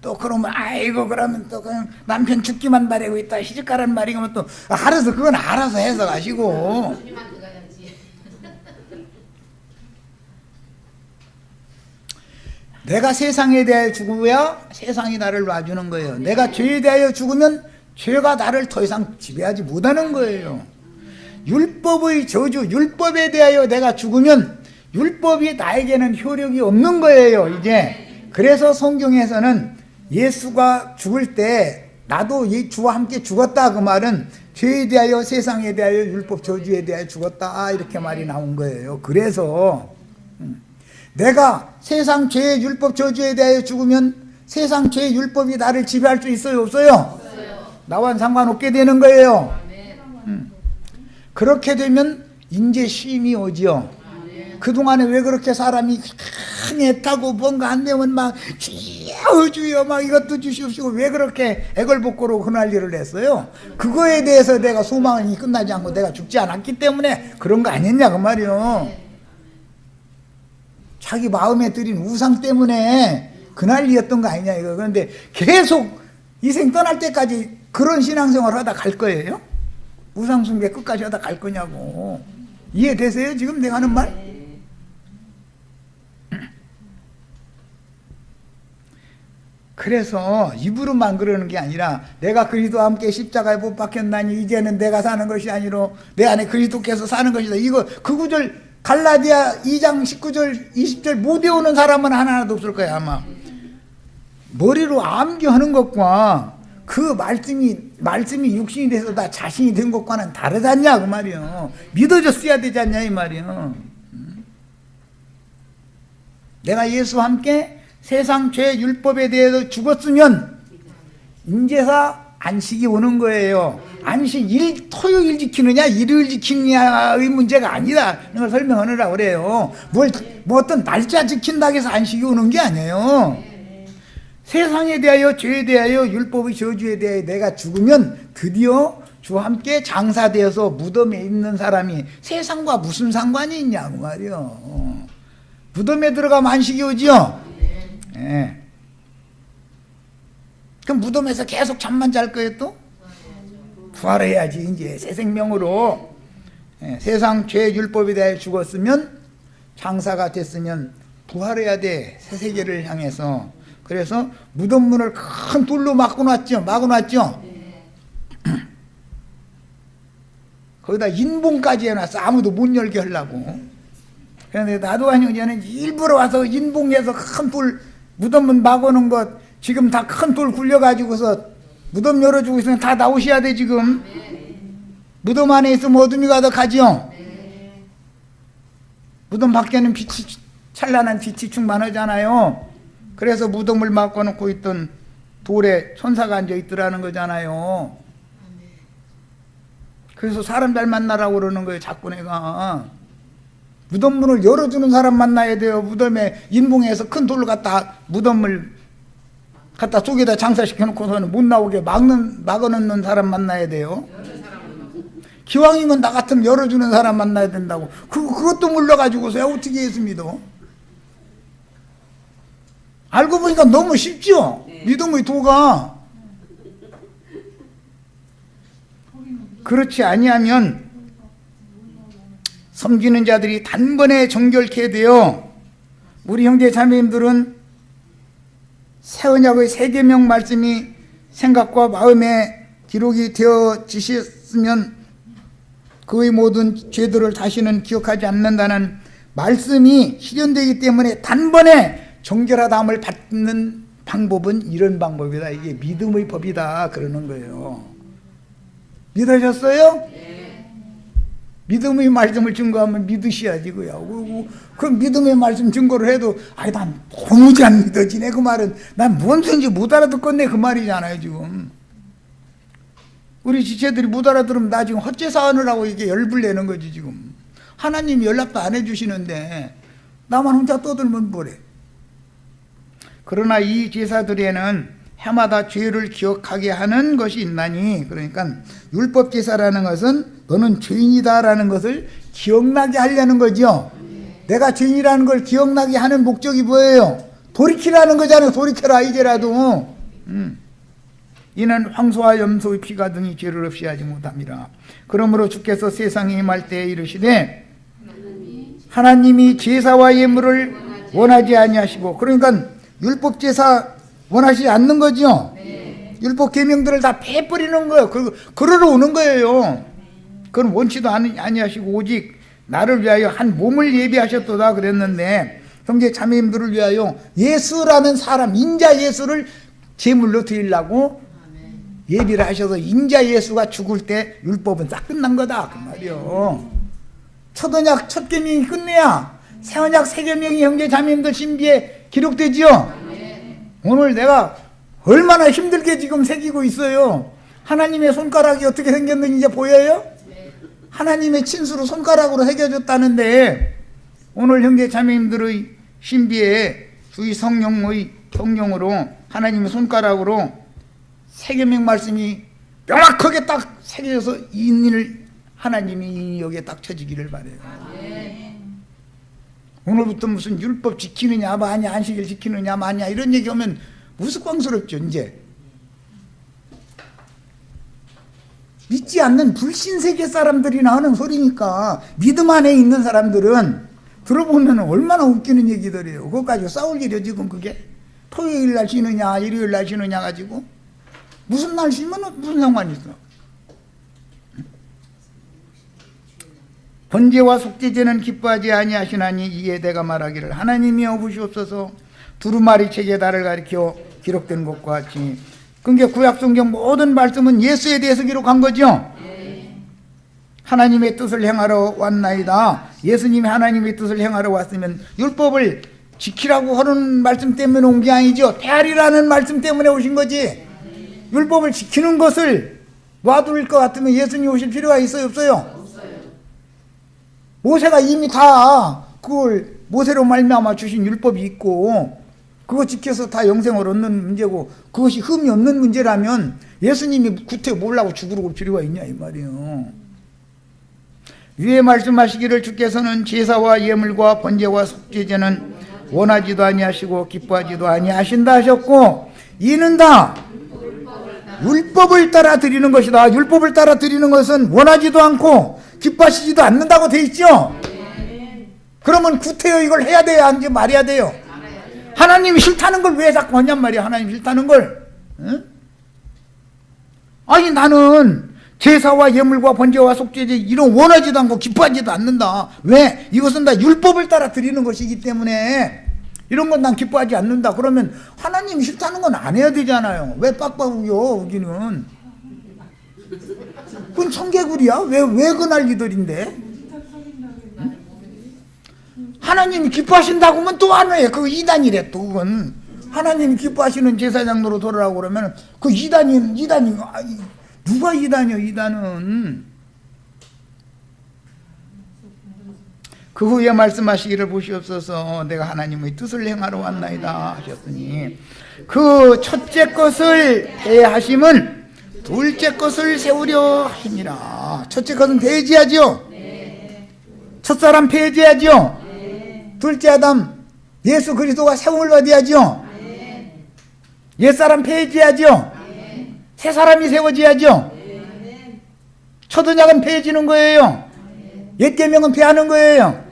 또 그러면 아이고 그러면 또 그냥 남편 죽기만 바라고 있다 시집가란 말이면 또 알아서 그건 알아서 해서 가시고. 내가 세상에 대하여 죽어야 세상이 나를 놔주는 거예요. 내가 죄에 대하여 죽으면 죄가 나를 더 이상 지배하지 못하는 거예요. 율법의 저주, 율법에 대하여 내가 죽으면 율법이 나에게는 효력이 없는 거예요. 이제 그래서 성경에서는 예수가 죽을 때 나도 주와 함께 죽었다 그 말은 죄에 대하여 세상에 대하여 율법 저주에 대하여 죽었다 이렇게 말이 나온 거예요. 그래서 내가 세상 죄의 율법 저주에 대하여 죽으면 세상 죄의 율법이 나를 지배할 수 있어요? 없어요? 나와는 상관없게 되는 거예요. 그렇게 되면 이제 쉼이 오지요. 그동안에 왜 그렇게 사람이 애타고 뭔가 안 되면 막 주여 막 이것도 주시옵시고 왜 그렇게 애걸복걸로 그날 일을 했어요? 그거에 대해서 내가 소망이 끝나지 않고 내가 죽지 않았기 때문에 그런 거 아니냐 그 말이요. 자기 마음에 들인 우상 때문에 그날이었던 거 아니냐 이거. 그런데 계속 이 생 떠날 때까지 그런 신앙생활을 하다 갈 거예요? 우상 숭배 끝까지 하다 갈 거냐고. 이해되세요 지금 내가 하는 말? 그래서 입으로만 그러는 게 아니라 내가 그리스도와 함께 십자가에 못 박혔나니 이제는 내가 사는 것이 아니로 내 안에 그리스도께서 사는 것이다. 이거 그 구절 갈라디아 2장 19절 20절 못 외우는 사람은 하나도 없을 거야 아마. 머리로 암기하는 것과 그 말씀이 육신이 돼서 다 자신이 된 것과는 다르다냐 그 말이요. 믿어졌어야 되지 않냐 이 말이요. 내가 예수와 함께 세상 죄 율법에 대해서 죽었으면 인제사 안식이 오는 거예요. 안식 토요일 지키느냐 일요일 지키느냐의 문제가 아니다. 이걸 설명하느라고 그래요. 뭐 어떤 날짜 지킨다고 해서 안식이 오는 게 아니에요. 세상에 대하여 죄에 대하여 율법의 저주에 대하여 내가 죽으면 드디어 주와 함께 장사되어서 무덤에 있는 사람이 세상과 무슨 상관이 있냐고 말이요. 무덤에 들어가면 안식이 오지요. 예. 그럼 무덤에서 계속 잠만 잘 거예요 또? 부활해야지 이제 새 생명으로. 예. 세상 죄 율법에 대해 죽었으면 장사가 됐으면 부활해야 돼. 새 세계를 향해서. 그래서 무덤 문을 큰 돌로 막아놨죠. 거기다 인봉까지 해놨어. 아무도 못 열게 하려고. 그런데 나도 아니고 저는 일부러 와서 인봉해서 큰 돌 무덤문 막아놓은 것 지금 다 큰 돌 굴려가지고서 무덤 열어주고 있으면 다 나오셔야 돼 지금. 무덤 안에 있으면 어둠이 가득하지요. 무덤 밖에는 빛이 찬란한 빛이 충만하잖아요. 그래서 무덤을 막아놓고 있던 돌에 천사가 앉아 있더라는 거잖아요. 그래서 사람 잘 만나라고 그러는 거예요. 자꾸 내가 무덤문을 열어주는 사람 만나야 돼요. 무덤에 인봉해서 큰 돌을 갖다 무덤을 갖다 속에다 장사시켜 놓고서는 못 나오게 막아놓는 사람 만나야 돼요. 기왕이면 나 같으면 열어주는 사람 만나야 된다고. 그것도 몰라가지고서야 어떻게 했습니다. 알고 보니까 너무 쉽죠. 믿음의 도가. 그렇지 아니하면 섬기는 자들이 단번에 정결케 되어 우리 형제 자매님들은 새 언약의 세계명 말씀이 생각과 마음에 기록이 되어지셨으면 그의 모든 죄들을 다시는 기억하지 않는다는 말씀이 실현되기 때문에 단번에 정결하다함을 받는 방법은 이런 방법이다. 이게 믿음의 법이다 그러는 거예요. 믿으셨어요? 네. 믿음의 말씀을 증거하면 믿으셔야지 그요. 그 믿음의 말씀 증거를 해도 아니 난 도무지 안 믿어지네 그 말은 난 뭔 소리인지 못 알아듣겠네 그 말이잖아요 지금. 우리 지체들이 못 알아들으면 나 지금 헛제사 하느라고 이게 열불 내는 거지 지금. 하나님이 연락도 안 해주시는데 나만 혼자 떠들면 뭐래. 그러나 이 제사들에는 해마다 죄를 기억하게 하는 것이 있나니, 그러니까 율법 제사라는 것은 너는 죄인이다라는 것을 기억나게 하려는 거죠. 내가 죄인이라는 걸 기억나게 하는 목적이 뭐예요? 돌이키라는 거잖아요. 돌이켜라 이제라도. 이는 황소와 염소의 피가 등이 죄를 없이 하지 못함이라. 그러므로 주께서 세상에 임할 때에 이르시되 하나님이 제사와 예물을 원하지 아니하시고, 그러니까 율법 제사 원하시지 않는 거죠. 네. 율법 계명들을 다 패버리는 거예요. 그러러 오는 거예요. 그건 원치도 아니하시고 오직 나를 위하여 한 몸을 예비하셨도다 그랬는데, 형제 자매님들을 위하여 예수라는 사람, 인자 예수를 제물로 드리려고 예비를 하셔서 인자 예수가 죽을 때 율법은 싹 끝난 거다 그 말이요. 첫 언약 첫 계명이 끝내야 새 언약 새 계명이 형제 자매님들 신비에 기록되지요. 오늘 내가 얼마나 힘들게 지금 새기고 있어요. 하나님의 손가락이 어떻게 생겼는지 이제 보여요? 하나님의 친수로 손가락으로 새겨졌다는데, 오늘 형제 자매님들의 신비에 주의 성령의 성령으로 하나님의 손가락으로 세계명 말씀이 명확하게 딱 새겨져서 이 일을 하나님이 여기에 딱 쳐지기를 바래요. 오늘부터 무슨 율법 지키느냐 마냐 안식일 지키느냐 마냐 이런 얘기하면 우스꽝스럽죠. 이제 믿지 않는 불신세계 사람들이나 하는 소리니까, 믿음 안에 있는 사람들은 들어보면 얼마나 웃기는 얘기들이에요. 그거 가지고 싸울 일이요 지금. 그게 토요일 날 쉬느냐 일요일 날 쉬느냐 가지고 무슨 날 쉬면 무슨 상관이 있어. 번제와 속죄제는 기뻐하지 아니하시나니 이에 내가 말하기를 하나님이 어부시옵소서 두루마리 책에 나를 가리켜 기록된 것과 같이. 그러니까 구약성경 모든 말씀은 예수에 대해서 기록한 거죠. 하나님의 뜻을 행하러 왔나이다. 예수님이 하나님의 뜻을 행하러 왔으면 율법을 지키라고 하는 말씀 때문에 온 게 아니죠. 페아리라는 말씀 때문에 오신 거지. 율법을 지키는 것을 놔둘 것 같으면 예수님 오실 필요가 있어요 없어요? 모세가 이미 다 그걸 모세로 말미암아 주신 율법이 있고 그거 지켜서 다 영생을 얻는 문제고, 그것이 흠이 없는 문제라면 예수님이 구태 몰라고 죽으러 올 필요가 있냐 이 말이에요. 위에 말씀하시기를 주께서는 제사와 예물과 번제와 속죄제는 원하지도 아니하시고 기뻐하지도 아니하신다 하셨고, 이는 다 율법을 따라 드리는 것이다. 율법을 따라 드리는 것은 원하지도 않고 기뻐하시지도 않는다고 돼 있죠. 그러면 구태여 이걸 해야 돼요, 안 말해야 돼요? 하나님이 싫다는 걸 왜 자꾸 하냔 말이야. 하나님 싫다는 걸. 응? 아니 나는 제사와 예물과 번제와 속죄제 이런 원하지도 않고 기뻐하지도 않는다. 왜? 이것은 다 율법을 따라 드리는 것이기 때문에 이런 건 난 기뻐하지 않는다. 그러면 하나님이 싫다는 건 안 해야 되잖아요. 왜 빡빡 우겨 우기는. 그건 청개구리야? 왜 그 난리들인데? 응? 하나님이 기뻐하신다고 하면 또 안 해. 그거 이단이래 또 그건. 하나님이 기뻐하시는 제사장으로 돌아라고 그러면 그 이단이 누가 이단이요? 이단은 그 후에 말씀하시기를 보시옵소서. 내가 하나님의 뜻을 행하러 왔나이다 하셨더니 그 첫째 것을 폐하심은 둘째 것을 세우려 하시니라. 첫째 것은 폐지하죠. 첫사람 폐지하죠. 둘째 아담 예수 그리스도가 세움을 받아야죠. 옛사람 폐지하죠. 새 사람이 세워져야죠. 첫 언약은 폐해지는 거예요. 옛 계명은 폐하는 거예요.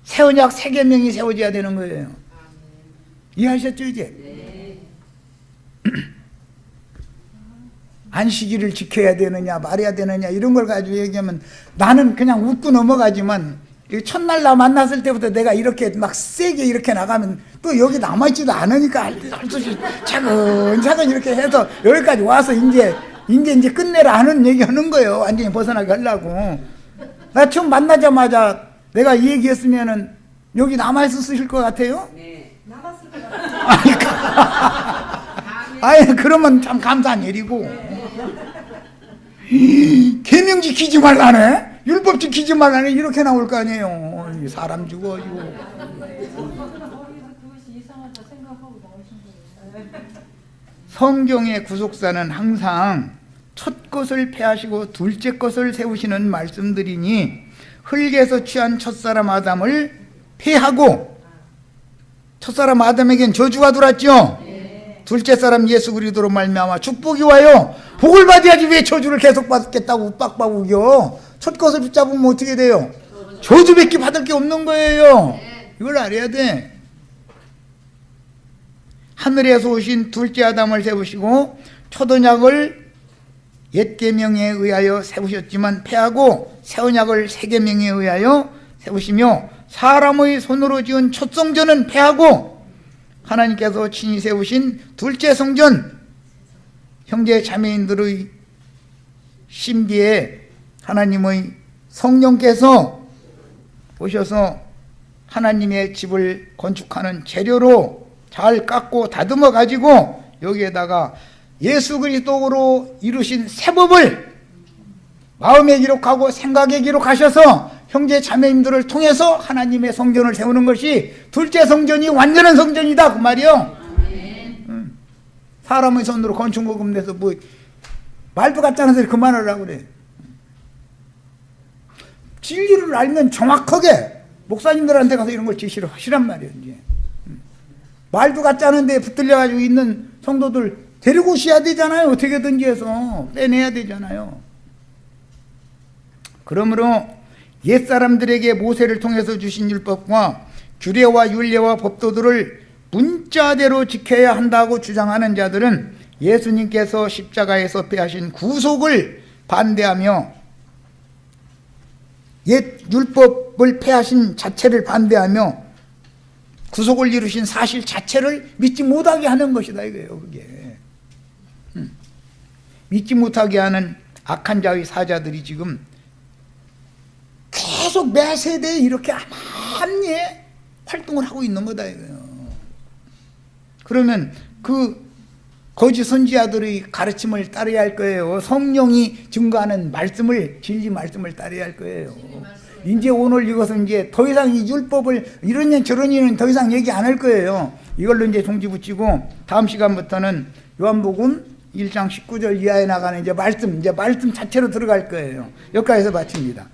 새 언약 새 계명이 세워져야 되는 거예요. 이해하셨죠 이제? 안식일을 지켜야 되느냐 말해야 되느냐 이런 걸 가지고 얘기하면 나는 그냥 웃고 넘어가지만 첫날 나 만났을 때부터 내가 이렇게 막 세게 이렇게 나가면 또 여기 남아있지도 않으니까 할 수 없이 차근차근 이렇게 해서 여기까지 와서 이제 끝내라 하는 얘기 하는 거예요. 완전히 벗어나게 하려고. 나 처음 만나자마자 내가 이 얘기 했으면은 여기 남아있었을 것 같아요? 네. 남았을 것 같아요. 아니 그러면 참 감사한 일이고. 계명 지키지 말라네? 율법 지키지 말라네? 이렇게 나올 거 아니에요. 사람 죽어 이거. 성경의 구속사는 항상 첫 것을 폐하시고 둘째 것을 세우시는 말씀들이니 흙에서 취한 첫사람 아담을 폐하고 첫사람 아담에겐 저주가 들어왔죠. 둘째 사람 예수 그리스도로 말미암아 축복이 와요. 복을 받아야지 왜 저주를 계속 받겠다고 빡빡 우겨. 첫 것을 붙잡으면 어떻게 돼요? 저주밖에 받을 게 없는 거예요. 이걸 알아야 돼. 하늘에서 오신 둘째 아담을 세우시고 첫 언약을 옛 계명에 의하여 세우셨지만 폐하고 새 언약을 새 계명에 의하여 세우시며 사람의 손으로 지은 첫 성전은 폐하고 하나님께서 친히 세우신 둘째 성전, 형제 자매인들의 신비에 하나님의 성령께서 오셔서 하나님의 집을 건축하는 재료로 잘 깎고 다듬어 가지고 여기에다가 예수 그리스도로 이루신 새 법을 마음에 기록하고 생각에 기록하셔서 형제 자매님들을 통해서 하나님의 성전을 세우는 것이 둘째 성전이 완전한 성전이다 그 말이요. 사람의 손으로 건축물금 내서 뭐 말도 같지 않은 소리 그만하라고 그래. 진리를 알면 정확하게 목사님들한테 가서 이런 걸 지시를 하시란 말이에요. 이제. 말도 같지 않은데 붙들려가지고 있는 성도들 데리고 오셔야 되잖아요. 어떻게든지 해서 빼내야 되잖아요. 그러므로 옛사람들에게 모세를 통해서 주신 율법과 규례와 율례와 법도들을 문자대로 지켜야 한다고 주장하는 자들은 예수님께서 십자가에서 폐하신 구속을 반대하며 옛 율법을 폐하신 자체를 반대하며 구속을 이루신 사실 자체를 믿지 못하게 하는 것이다 이거예요. 그게 믿지 못하게 하는 악한 자의 사자들이 지금 계속 매 세대에 이렇게 암암리 활동을 하고 있는 거다 이거예요. 그러면 그 거짓 선지자들의 가르침을 따라야 할 거예요. 성령이 증거하는 말씀을, 진리 말씀을 따라야 할 거예요. 이제 오늘 이것은 이제 더 이상 이 율법을 이런 년 저런 년은 더 이상 얘기 안 할 거예요. 이걸로 이제 종지 붙이고 다음 시간부터는 요한복음 1장 19절 이하에 나가는 이제 말씀 자체로 들어갈 거예요. 여기까지서 마칩니다.